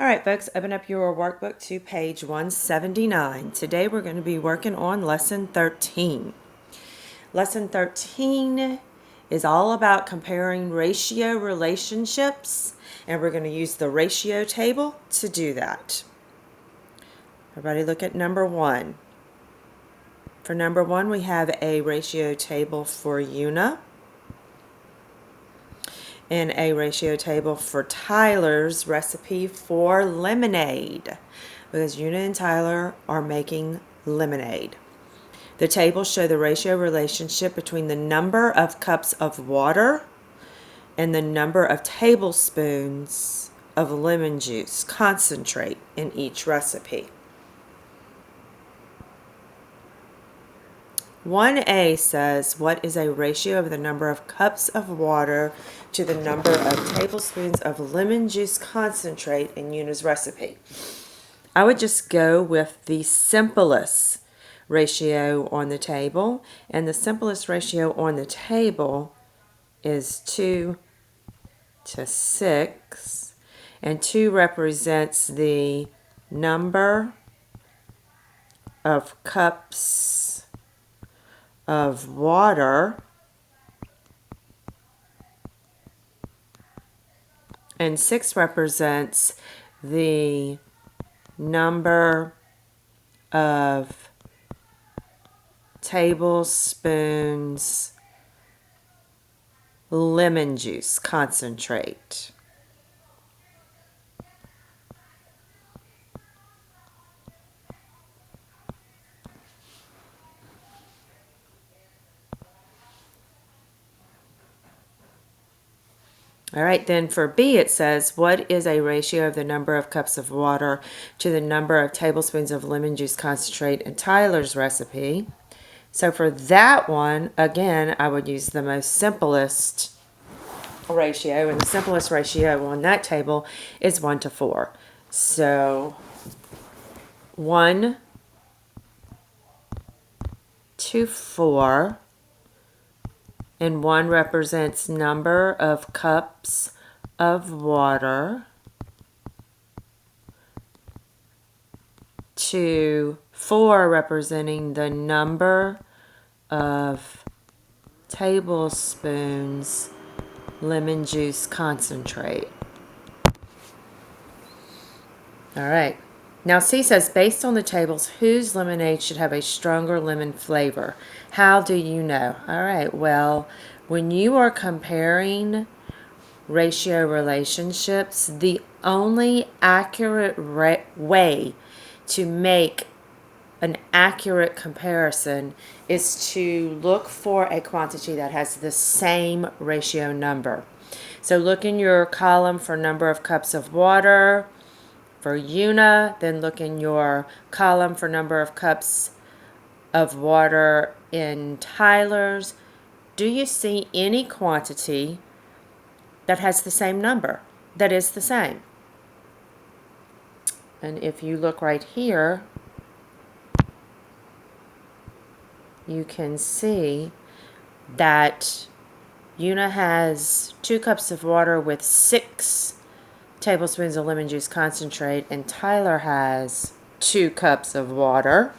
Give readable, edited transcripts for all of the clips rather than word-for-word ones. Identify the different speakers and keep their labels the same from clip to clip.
Speaker 1: All right, folks, open up your workbook to page 179. Today we're going to be working on Lesson 13. Lesson 13 is all about comparing ratio relationships, and we're going to use the ratio table to do that. Everybody look at number 1. For number 1, we have a ratio table for Una and a ratio table for Tyler's recipe for lemonade, because Una and Tyler are making lemonade. The tables show the ratio relationship between the number of cups of water and the number of tablespoons of lemon juice concentrate in each recipe. 1A says, what is a ratio of the number of cups of water to the number of tablespoons of lemon juice concentrate in Una's recipe? I would just go with the simplest ratio on the table, and the simplest ratio on the table is 2 to 6, and 2 represents the number of cups of water, and 6 represents the number of tablespoons lemon juice concentrate. All right, then for B it says, what is a ratio of the number of cups of water to the number of tablespoons of lemon juice concentrate in Tyler's recipe? So for that one, again, I would use the most simplest ratio, and the simplest ratio on that table is 1 to 4. So 1 to 4, and 1 represents number of cups of water, to 4 representing the number of tablespoons lemon juice concentrate. All right. Now C says, based on the tables, whose lemonade should have a stronger lemon flavor? How do you know? All right, well, when you are comparing ratio relationships, the only accurate way to make an accurate comparison is to look for a quantity that has the same ratio number. So look in your column for number of cups of water for Una, then look in your column for number of cups of water in Tyler's. Do you see any quantity that has the same number, that is the same? And if you look right here, you can see that Una has 2 cups of water with 6 tablespoons of lemon juice concentrate, and Tyler has 2 cups of water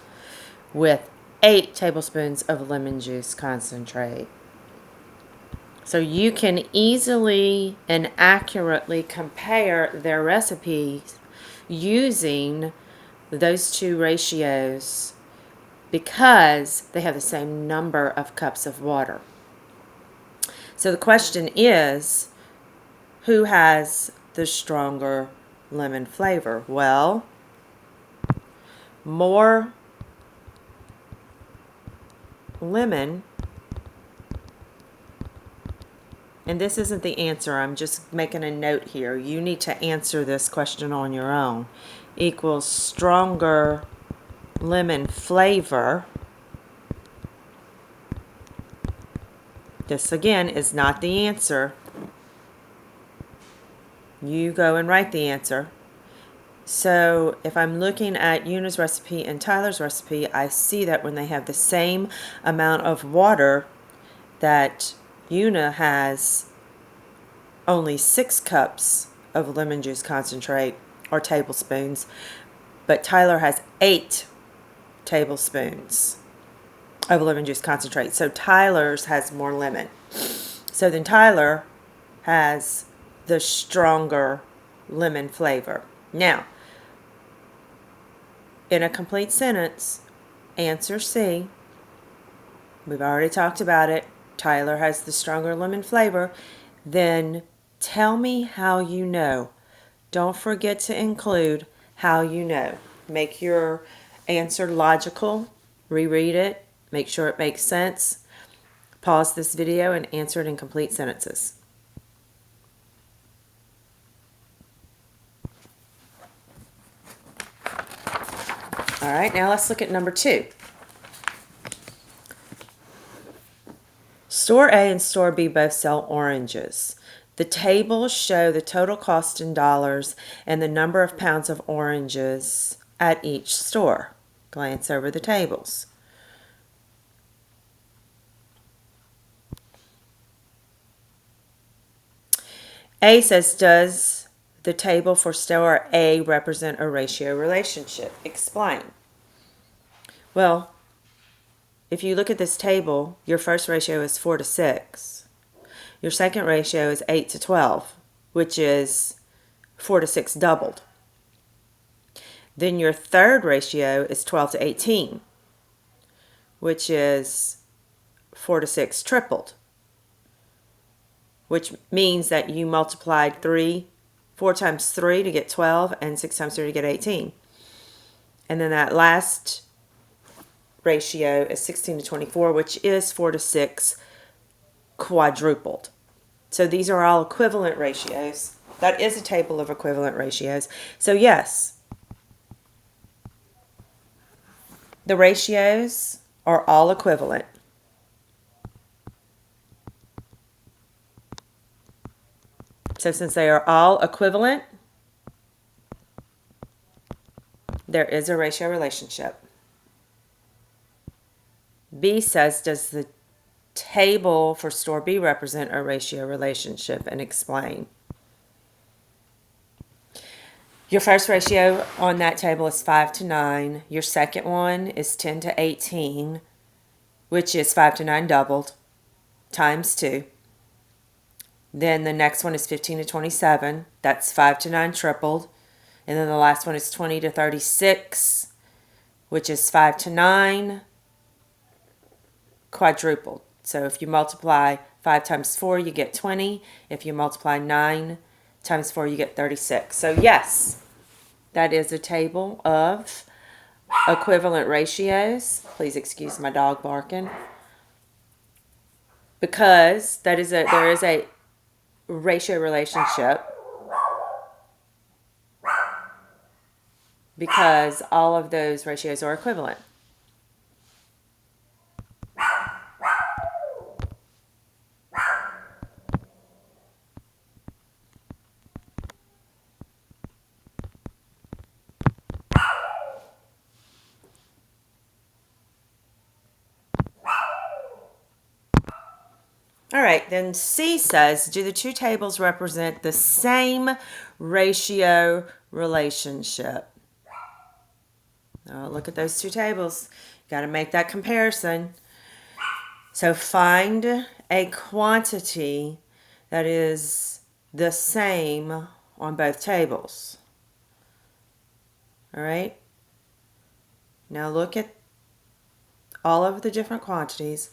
Speaker 1: with 8 tablespoons of lemon juice concentrate. So you can easily and accurately compare their recipes using those 2 ratios because they have the same number of cups of water. So the question is, who has the stronger lemon flavor? Well, more lemon, and this isn't the answer, I'm just making a note here. You need to answer this question on your own. Equals stronger lemon flavor. This again is not the answer. You go and write the answer. So if I'm looking at Una's recipe and Tyler's recipe, I see that when they have the same amount of water, that Una has only 6 cups of lemon juice concentrate, or tablespoons, but Tyler has 8 tablespoons of lemon juice concentrate. So Tyler's has more lemon. So then Tyler has the stronger lemon flavor. Now, in a complete sentence, answer C. We've already talked about it. Tyler has the stronger lemon flavor. Then tell me how you know. Don't forget to include how you know. Make your answer logical. Reread it. Make sure it makes sense. Pause this video and answer it in complete sentences. All right, now let's look at number 2. Store A and Store B both sell oranges. The tables show the total cost in dollars and the number of pounds of oranges at each store. Glance over the tables. A says, does the table for store A represent a ratio relationship? Explain. Well, if you look at this table, your first ratio is 4 to 6. Your second ratio is 8 to 12, which is 4 to 6 doubled. Then your third ratio is 12 to 18, which is 4 to 6 tripled, which means that you multiplied 4 times 3 to get 12 and 6 times 3 to get 18. And then that last ratio is 16 to 24, which is 4 to 6 quadrupled. So these are all equivalent ratios. That is a table of equivalent ratios. So yes, the ratios are all equivalent. So since they are all equivalent, there is a ratio relationship. B says, does the table for store B represent a ratio relationship? And explain. Your first ratio on that table is 5 to 9. Your second one is 10 to 18, which is 5 to 9 doubled, times 2. Then the next one is 15 to 27. That's 5 to 9 tripled. And then the last one is 20 to 36, which is 5 to 9 quadrupled. So if you multiply 5 times 4, you get 20. If you multiply 9 times 4, you get 36. So yes, that is a table of equivalent ratios. Please excuse my dog barking. Because there is a ratio relationship, because all of those ratios are equivalent. All right, then C says, do the two tables represent the same ratio relationship? Now look at those two tables. You got to make that comparison. So find a quantity that is the same on both tables. All right. Now look at all of the different quantities.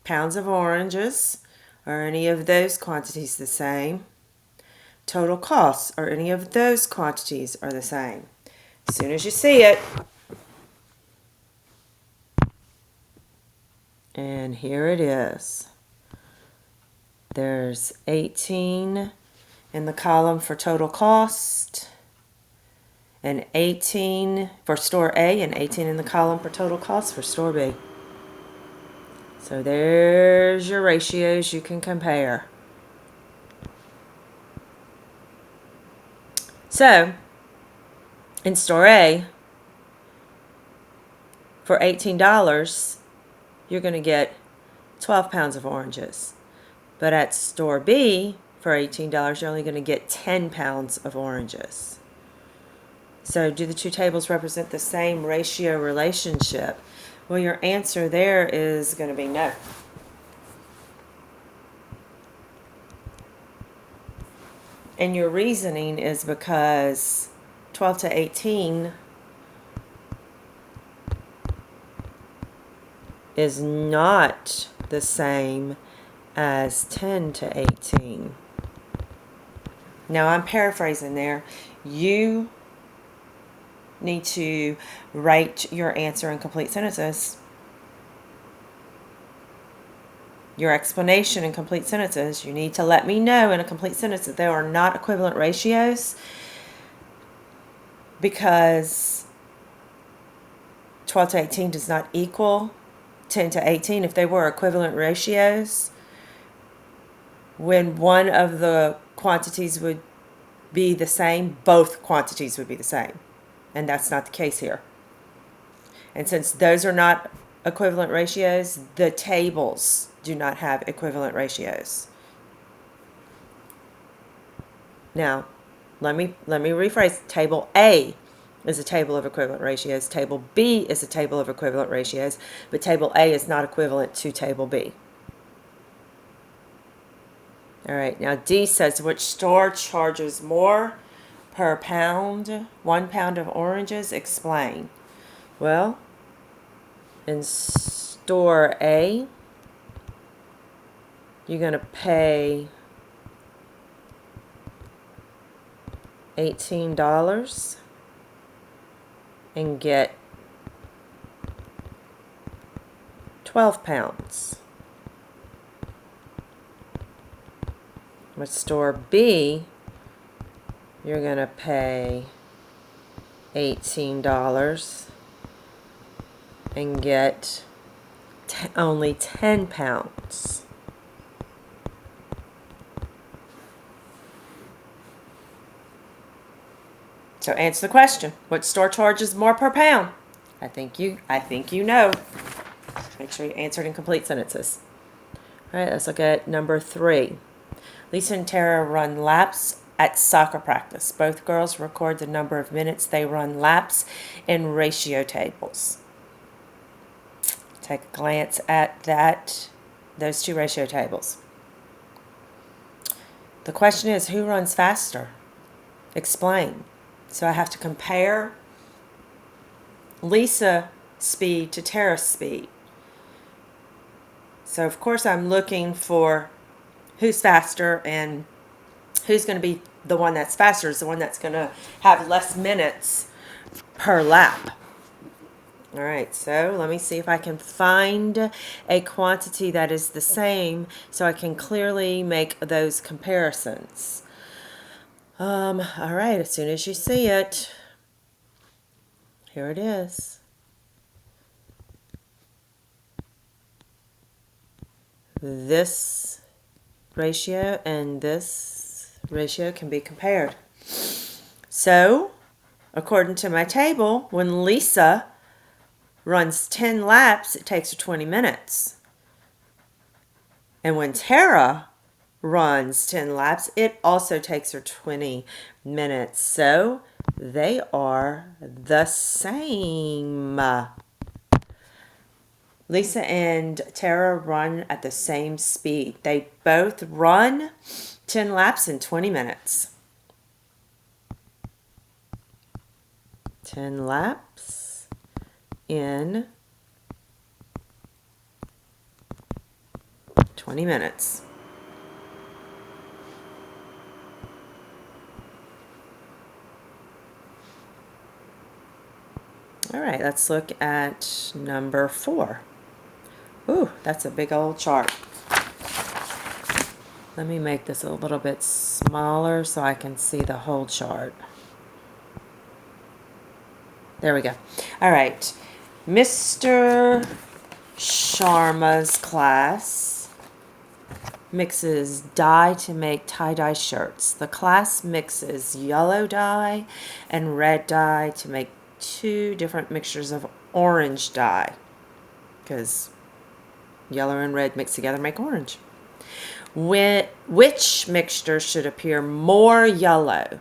Speaker 1: Pounds of oranges. Are any of those quantities the same? Total costs. Are any of those quantities are the same? As soon as you see it. And here it is. There's 18 in the column for total cost, and 18 for store A, and 18 in the column for total cost for store B. So there's your ratios you can compare. So in store A, for $18, you're going to get 12 pounds of oranges. But at store B, for $18, you're only going to get 10 pounds of oranges. So do the two tables represent the same ratio relationship? Well, your answer there is going to be no. And your reasoning is because 12 to 18 is not the same as 10 to 18. Now, I'm paraphrasing there. You need to write your answer in complete sentences. Your explanation in complete sentences. You need to let me know in a complete sentence that they are not equivalent ratios, because 12 to 18 does not equal 10 to 18. If they were equivalent ratios, when one of the quantities would be the same, both quantities would be the same. And that's not the case here. And since those are not equivalent ratios, the tables do not have equivalent ratios. Now, let me rephrase. Table A is a table of equivalent ratios. Table B is a table of equivalent ratios, but table A is not equivalent to table B. All right, now D says, which store charges more per pound, 1 pound of oranges? Explain. Well, in store A, you're going to pay $18 and get 12 pounds. With store B, you're going to pay $18 and get only 10 pounds. So answer the question. What store charges more per pound? I think you know. Make sure you answer it in complete sentences. All right, let's look at number 3. Lisa and Tara run laps at soccer practice. Both girls record the number of minutes they run laps in ratio tables. Take a glance at those two ratio tables. The question is, who runs faster? Explain. So I have to compare Lisa's speed to Tara's speed. So of course I'm looking for who's faster, and who's going to be the one that's faster is the one that's going to have less minutes per lap. All right, so let me see if I can find a quantity that is the same so I can clearly make those comparisons. All right, as soon as you see it, here it is. This ratio and this ratio can be compared. So, according to my table, when Lisa runs 10 laps, it takes her 20 minutes. And when Tara runs 10 laps, it also takes her 20 minutes. So, they are the same. Lisa and Tara run at the same speed. They both run 10 laps in 20 minutes. 10 laps in 20 minutes. All right, let's look at number 4. Ooh, that's a big old chart. Let me make this a little bit smaller so I can see the whole chart. There we go. All right. Mr. Sharma's class mixes dye to make tie-dye shirts. The class mixes yellow dye and red dye to make 2 different mixtures of orange dye, because yellow and red mixed together make orange. Which mixture should appear more yellow?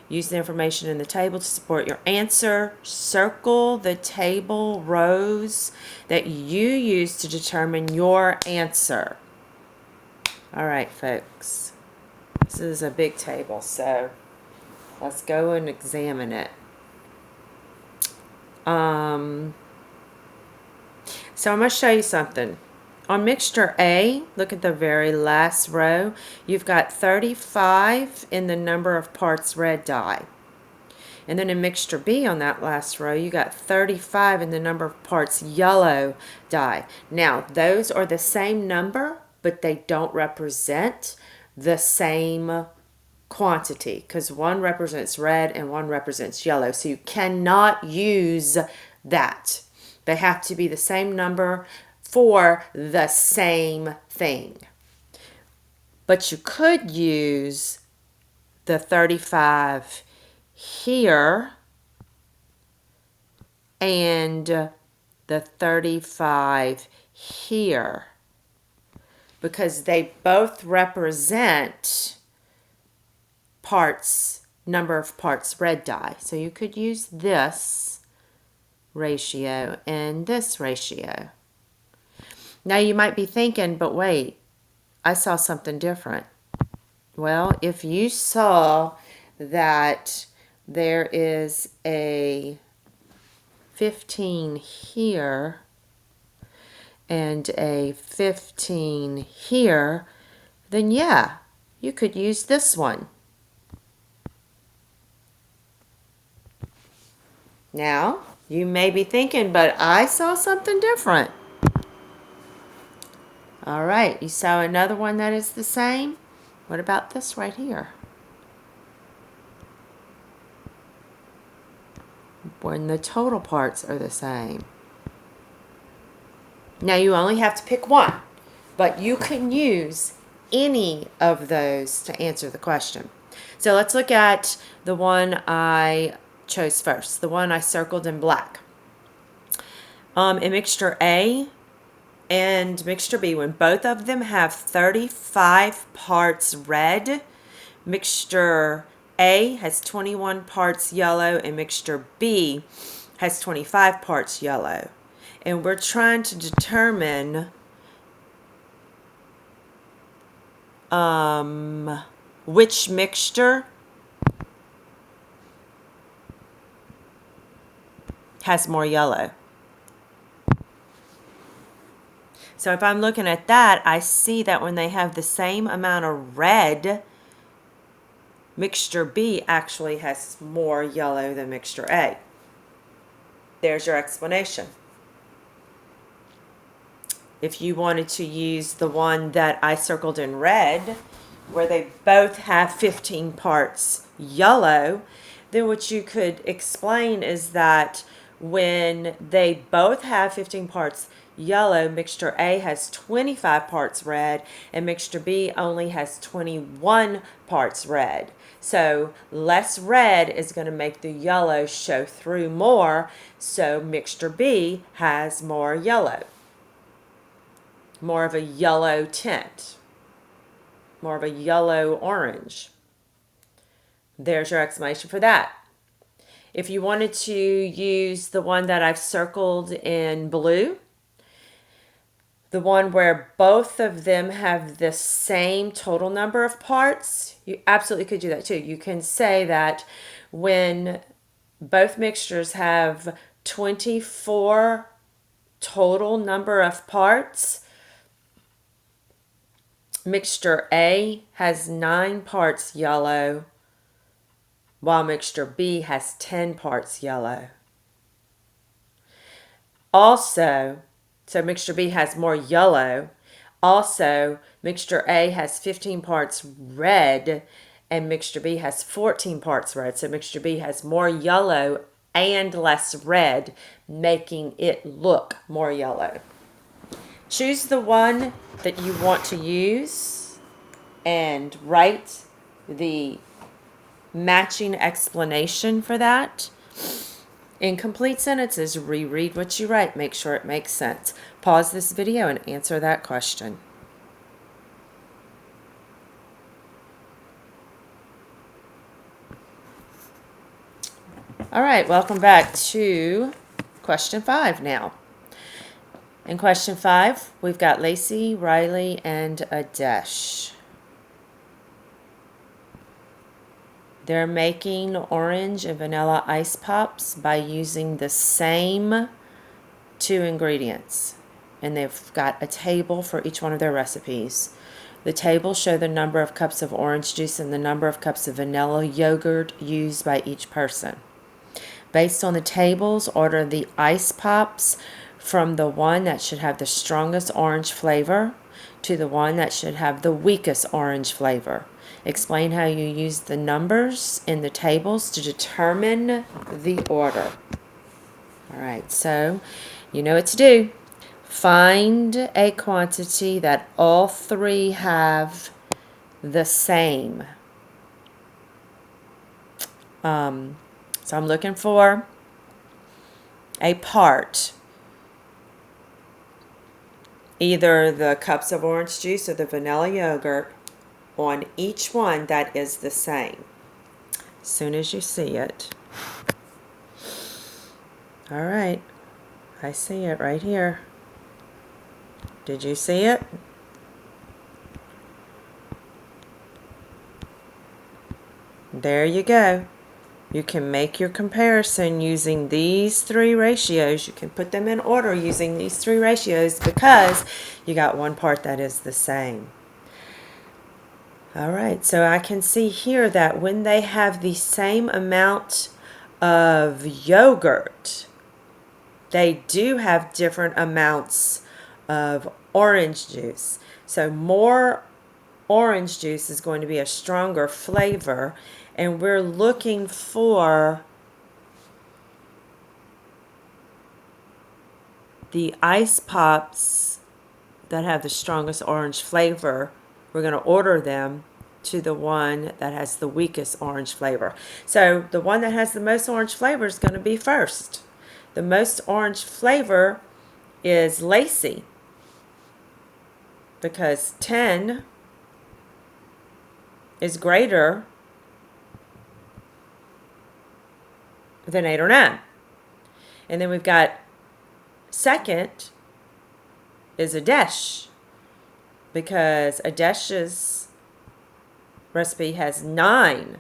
Speaker 1: Use the information in the table to support your answer. Circle the table rows that you use to determine your answer. All right, folks. This is a big table, so let's go and examine it. So I'm going to show you something. On mixture A, look at the very last row. You've got 35 in the number of parts red dye. And then in mixture B on that last row, you got 35 in the number of parts yellow dye. Now, those are the same number, but they don't represent the same quantity because one represents red and one represents yellow. So you cannot use that. They have to be the same number for the same thing. But you could use the 35 here and the 35 here because they both represent number of parts red dye. So you could use this ratio and this ratio. Now you might be thinking, but wait, I saw something different. Well, if you saw that there is a 15 here and a 15 here, then yeah, you could use this one. Now, you may be thinking, but I saw something different. All right, you saw another one that is the same? What about this right here? When the total parts are the same. Now, you only have to pick one, but you can use any of those to answer the question. So let's look at the one I chose first, the one I circled in black. In mixture A and mixture B, when both of them have 35 parts red, mixture A has 21 parts yellow and mixture B has 25 parts yellow. And we're trying to determine which mixture has more yellow. So if I'm looking at that, I see that when they have the same amount of red, mixture B actually has more yellow than mixture A. There's your explanation. If you wanted to use the one that I circled in red, where they both have 15 parts yellow, then what you could explain is that when they both have 15 parts yellow, mixture A has 25 parts red and mixture B only has 21 parts red. So less red is going to make the yellow show through more, so mixture B has more yellow. More of a yellow tint. More of a yellow orange. There's your explanation for that. If you wanted to use the one that I've circled in blue, the one where both of them have the same total number of parts, you absolutely could do that too. You can say that when both mixtures have 24 total number of parts, mixture A has 9 parts yellow, while mixture B has 10 parts yellow. Also, so mixture B has more yellow. Also, mixture A has 15 parts red and mixture B has 14 parts red. So mixture B has more yellow and less red, making it look more yellow. Choose the one that you want to use and write the matching explanation for that. In complete sentences, reread what you write. Make sure it makes sense. Pause this video and answer that question. All right, welcome back to question 5 now. In question 5, we've got Lacey, Riley, and Adesh. They're making orange and vanilla ice pops by using the same 2 ingredients. And they've got a table for each one of their recipes. The tables show the number of cups of orange juice and the number of cups of vanilla yogurt used by each person. Based on the tables, order the ice pops from the one that should have the strongest orange flavor to the one that should have the weakest orange flavor. Explain how you use the numbers in the tables to determine the order. All right, so you know what to do. Find a quantity that all 3 have the same. So I'm looking for a part, either the cups of orange juice or the vanilla yogurt, on each one that is the same. As soon as you see it. All right, I see it right here. Did you see it? There you go. You can make your comparison using these 3 ratios. You can put them in order using these 3 ratios because you got one part that is the same. All right, so I can see here that when they have the same amount of yogurt, they do have different amounts of orange juice. So more orange juice is going to be a stronger flavor, and we're looking for the ice pops that have the strongest orange flavor. We're going to order them to the one that has the weakest orange flavor. So the one that has the most orange flavor is going to be first. The most orange flavor is Lacey, because 10 is greater than 8 or 9. And then we've got second is Adesh, because Adesh's recipe has 9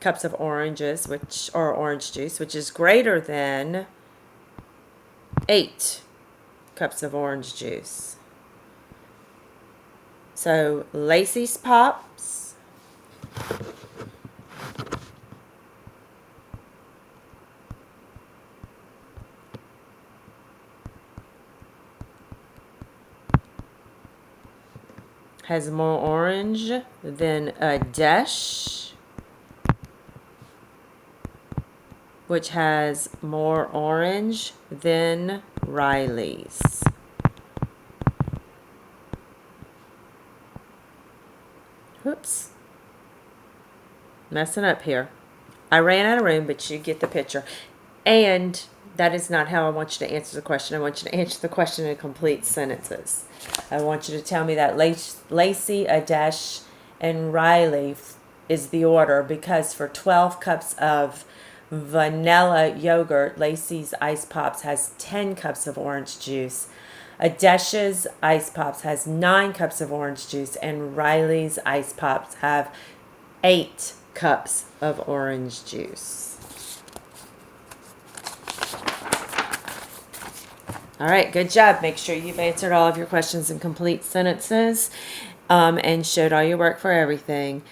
Speaker 1: cups of oranges, which are orange juice, which is greater than 8 cups of orange juice. So Lacey's pops has more orange than Adesh, which has more orange than Riley's. Whoops. Messing up here. I ran out of room, but you get the picture. And that is not how I want you to answer the question. I want you to answer the question in complete sentences. I want you to tell me that Lacey, Adesh, and Riley is the order, because for 12 cups of vanilla yogurt, Lacey's Ice Pops has 10 cups of orange juice. Adesh's Ice Pops has 9 cups of orange juice, and Riley's Ice Pops have 8 cups of orange juice. All right, good job. Make sure you've answered all of your questions in complete sentences and showed all your work for everything.